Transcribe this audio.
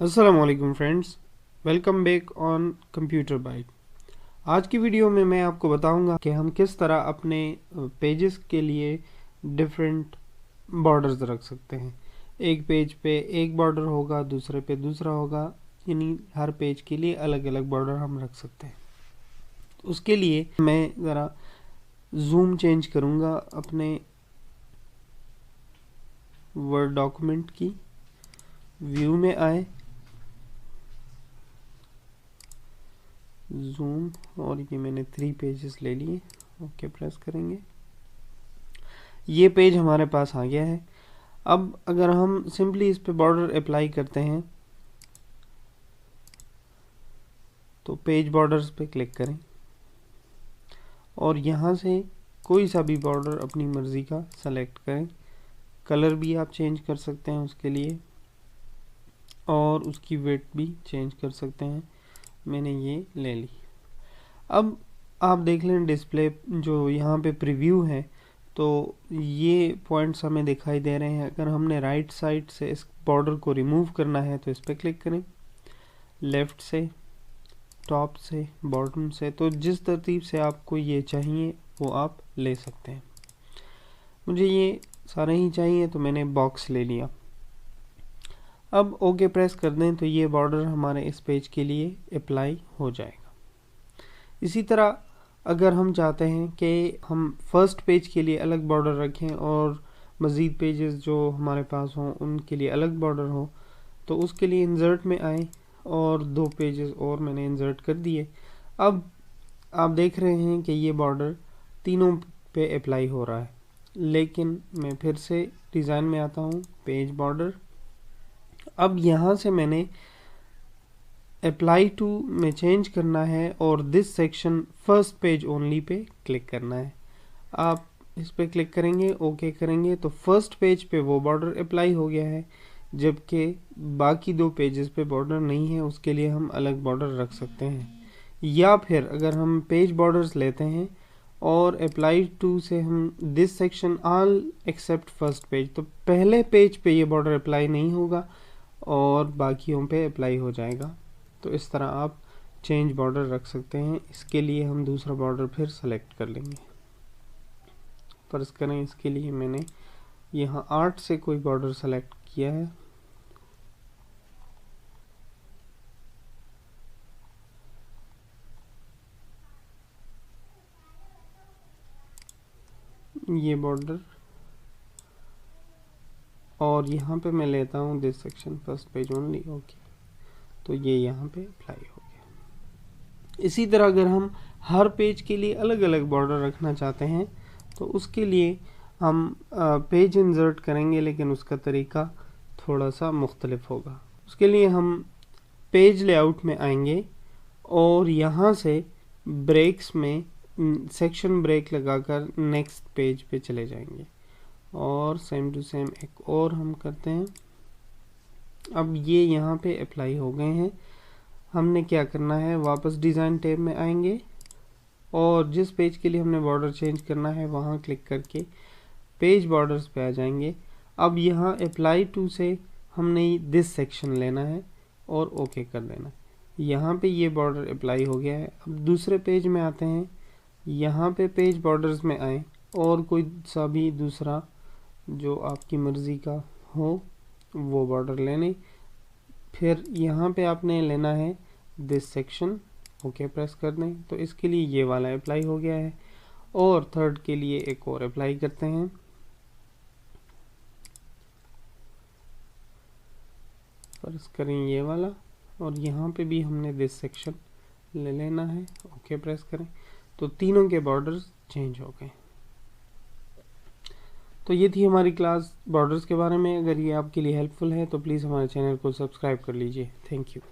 अस्सलामुअलैकुम friends, welcome back on Computer Byte. आज की वीडियो में मैं आपको बताऊंगा कि हम किस तरह अपने पेजेस के लिए डिफरेंट बॉर्डर्स रख सकते हैं। एक पेज पे एक बॉर्डर होगा, दूसरे पे दूसरा होगा, यानी हर पेज के लिए अलग अलग बॉर्डर हम रख सकते हैं। उसके लिए मैं ज़रा जूम चेंज करूंगा अपने वर्ड डॉक्यूमेंट की। व्यू में आए, जूम, और ये मैंने 3 पेजेस ले लिए। ओके प्रेस करेंगे, ये पेज हमारे पास आ गया है। अब अगर हम सिंपली इस पे बॉर्डर अप्लाई करते हैं तो पेज बॉर्डर्स पे क्लिक करें और यहाँ से कोई सा भी बॉर्डर अपनी मर्ज़ी का सेलेक्ट करें। कलर भी आप चेंज कर सकते हैं उसके लिए, और उसकी विड्थ भी चेंज कर सकते हैं। मैंने ये ले ली। अब आप देख लें डिस्प्ले जो यहाँ पे प्रीव्यू है, तो ये पॉइंट्स हमें दिखाई दे रहे हैं। अगर हमने राइट साइड से इस बॉर्डर को रिमूव करना है तो इस पर क्लिक करें, लेफ़्ट से, टॉप से, बॉटम से, तो जिस तरतीब से आपको ये चाहिए वो आप ले सकते हैं। मुझे ये सारे ही चाहिए तो मैंने बॉक्स ले लिया। अब ओके प्रेस कर दें तो ये बॉर्डर हमारे इस पेज के लिए अप्लाई हो जाएगा। इसी तरह अगर हम चाहते हैं कि हम फर्स्ट पेज के लिए अलग बॉर्डर रखें और मज़ीद पेजेस जो हमारे पास हों उनके लिए अलग बॉर्डर हो, तो उसके लिए इंसर्ट में आए और 2 पेजेस और मैंने इंसर्ट कर दिए। अब आप देख रहे हैं कि ये बॉर्डर तीनों पे अप्लाई हो रहा है। लेकिन मैं फिर से डिज़ाइन में आता हूँ, पेज बॉर्डर। अब यहाँ से मैंने अप्लाई टू में चेंज करना है और this section first page only pay click करना है। आप इस पे क्लिक करेंगे, ओके करेंगे तो फर्स्ट पेज पे वो बॉर्डर अप्लाई हो गया है, जबकि बाकी 2 पेजेस पे बॉर्डर नहीं है। उसके लिए हम अलग बॉर्डर रख सकते हैं। या फिर अगर हम पेज बॉर्डर्स लेते हैं और अप्लाई टू से हम this section all except first page, तो पहले पेज पे ये बॉर्डर अप्लाई नहीं होगा और बाकियों पे अप्लाई हो जाएगा। तो इस तरह आप चेंज बॉर्डर रख सकते हैं। इसके लिए हम दूसरा बॉर्डर फिर सेलेक्ट कर लेंगे। फर्ज करें इसके लिए मैंने यहाँ 8 से कोई बॉर्डर सेलेक्ट किया है। ये बॉर्डर, और यहाँ पे मैं लेता हूँ this section first page only. Okay, तो ये यहाँ पे अप्लाई हो गया। इसी तरह अगर हम हर पेज के लिए अलग अलग बॉर्डर रखना चाहते हैं तो उसके लिए हम पेज इंसर्ट करेंगे, लेकिन उसका तरीका थोड़ा सा मुख्तलिफ होगा। उसके लिए हम पेज लेआउट में आएंगे और यहाँ से ब्रेक्स में सेक्शन ब्रेक लगाकर नेक्स्ट पेज पे चले जाएंगे और सेम टू सेम एक और हम करते हैं। अब ये यहाँ पे अप्लाई हो गए हैं। हमने क्या करना है, वापस डिज़ाइन टैब में आएंगे और जिस पेज के लिए हमने बॉर्डर चेंज करना है वहाँ क्लिक करके पेज बॉर्डर्स पे आ जाएंगे। अब यहाँ अप्लाई टू से हमने दिस सेक्शन लेना है और ओके कर देना है। यहाँ पे ये बॉर्डर अप्लाई हो गया है। अब दूसरे पेज में आते हैं, यहाँ पे पेज बॉर्डर्स में आए और कोई सा भी दूसरा जो आपकी मर्ज़ी का हो वो बॉर्डर लेने। फिर यहाँ पे आपने लेना है दिस सेक्शन, ओके प्रेस कर दें तो इसके लिए ये वाला अप्लाई हो गया है। और थर्ड के लिए एक और अप्लाई करते हैं। प्रेस करें ये वाला, और यहाँ पे भी हमने दिस सेक्शन ले लेना है, ओके प्रेस करें तो तीनों के बॉर्डर्स चेंज हो गए। तो ये थी हमारी क्लास बॉर्डर्स के बारे में। अगर ये आपके लिए हेल्पफुल है तो प्लीज़ हमारे चैनल को सब्सक्राइब कर लीजिए। Thank you.